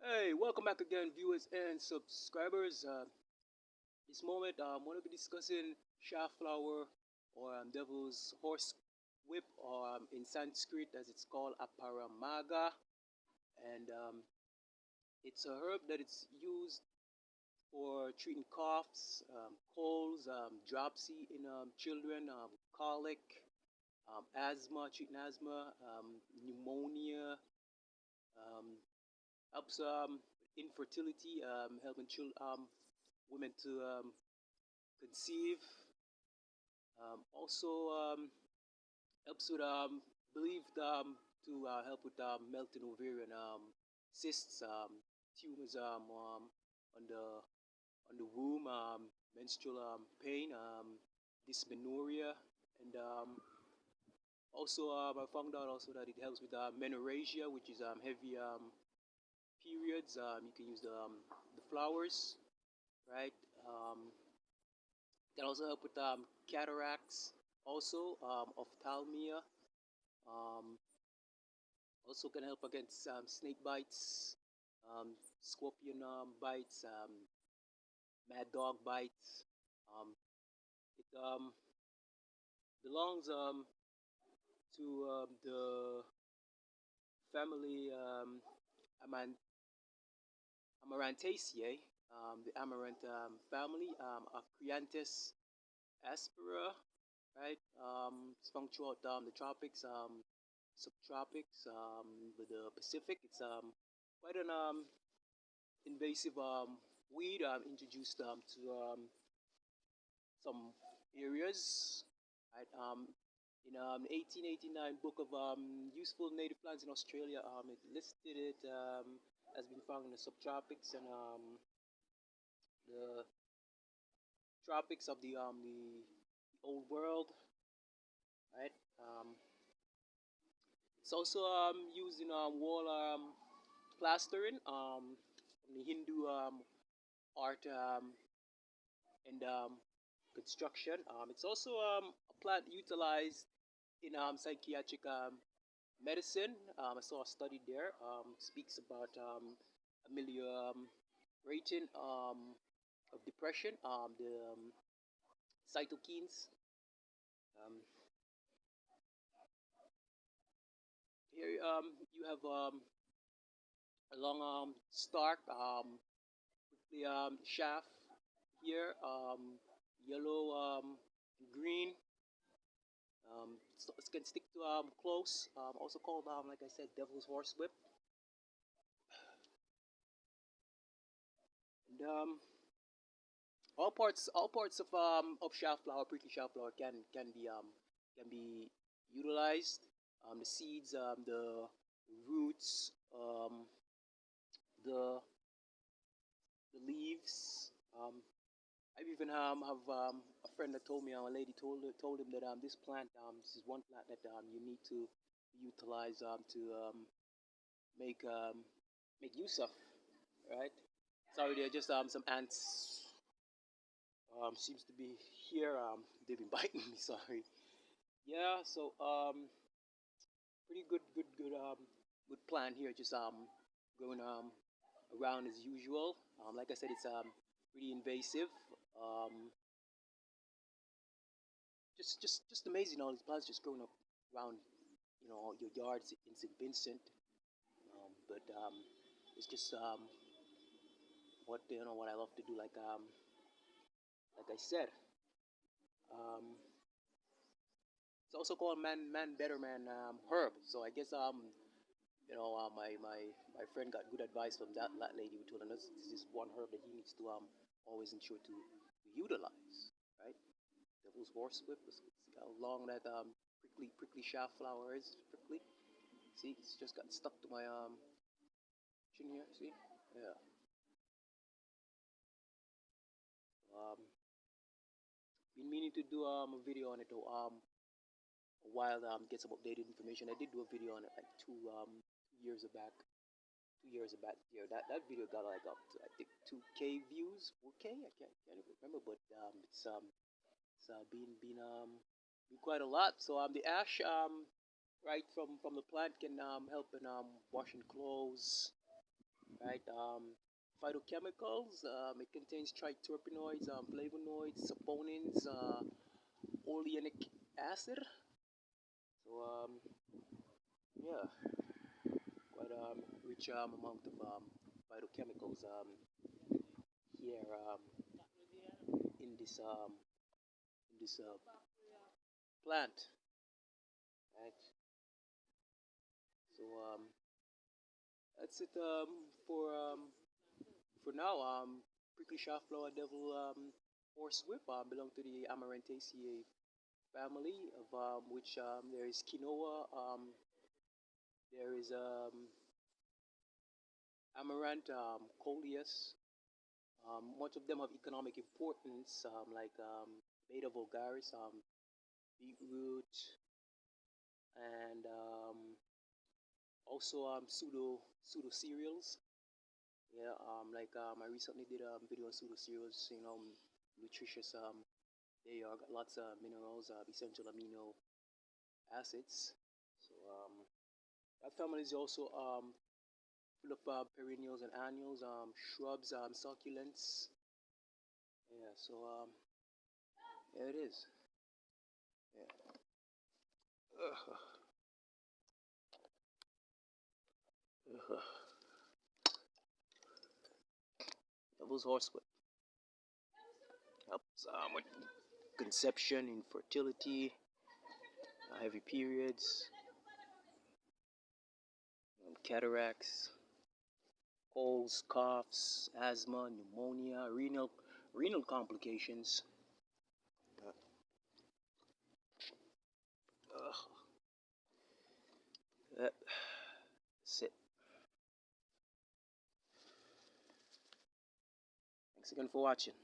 Hey, welcome back again, viewers and subscribers. This moment, I'm going to be discussing Chaff flower or devil's horse whip, or in Sanskrit as it's called aparamaga, and it's a herb that it's used for treating coughs, colds, dropsy in children, colic, asthma, treating asthma, pneumonia, um, helps infertility, helping women to conceive. Also helps with believed to help with melting ovarian cysts, tumors on the womb, menstrual pain, dysmenorrhea, and also I found out also that it helps with menorrhagia, which is heavy periods. You can use the flowers, right? Can also help with cataracts, also ophthalmia. Um, Also can help against snake bites, scorpion bites, mad dog bites. It belongs to the family Amaranthacea, the Amaranth family, Acryanthes aspera, right? It's found throughout the tropics, subtropics, with the Pacific. It's quite an invasive weed, introduced to some areas, right? In the 1889 book of useful native plants in Australia, it listed it has been found in the subtropics and the tropics of the old world, right? It's also used in wall plastering, from the Hindu art and construction. It's also a plant utilized in psychiatric medicine. I saw a study there, speaks about ameliorating of depression, the cytokines. Um, Here you have a long stalk, the shaft here, yellow, green. It can stick to close. Also called, like I said, devil's horsewhip. And all parts of shaft flower, prickly shaft flower, can be utilized. The seeds, the roots, the the leaves. I even have a friend that told me, a lady told him that this plant, this is one plant that you need to utilize to make make use of, right? Sorry, there are just some ants. Seems to be here. They've been biting me. Sorry. Yeah. So pretty good plant here. Just growing around as usual. Like I said, it's pretty invasive. Um, just amazing, all these plants just growing up around, your yards in St. Vincent. But it's just what I love to do. Like I said, um, it's also called man better man herb. So I guess my friend got good advice from that lady who told us this is one herb that he needs to always ensure to utilize, right? Devil's horsewhip. See how long that prickly shaft flower is. Prickly. See, it's just got stuck to my chin here. See, yeah. Um, been meaning to do a video on it though. A while, get some updated information. I did do a video on it like 2 years back. 2 years back. Yeah, that video got like up to, I think, 2K views. 4K. I can't even remember, but it's been quite a lot. So the ash right from the plant can help in washing clothes, right? Phytochemicals. It contains triterpenoids, flavonoids, saponins, oleanic acid. So yeah, quite rich amount of phytochemicals here in this plant, right? So that's it for now. Prickly shaft flower devil horsewhip belong to the Amaranthacea family, of which there is quinoa, there is amaranth, coleus. Much of them have economic importance, like beta vulgaris, beetroot, and also pseudo cereals. Yeah, I recently did a video on pseudo cereals. You know, nutritious. They are got lots of minerals, essential amino acids. So that family is also full of perennials and annuals, shrubs, succulents. Yeah, so there it is. Yeah. Devil's horsewhip helps with conception, infertility, heavy periods, cataracts, colds, coughs, asthma, pneumonia, renal complications. That's it. Thanks again for watching.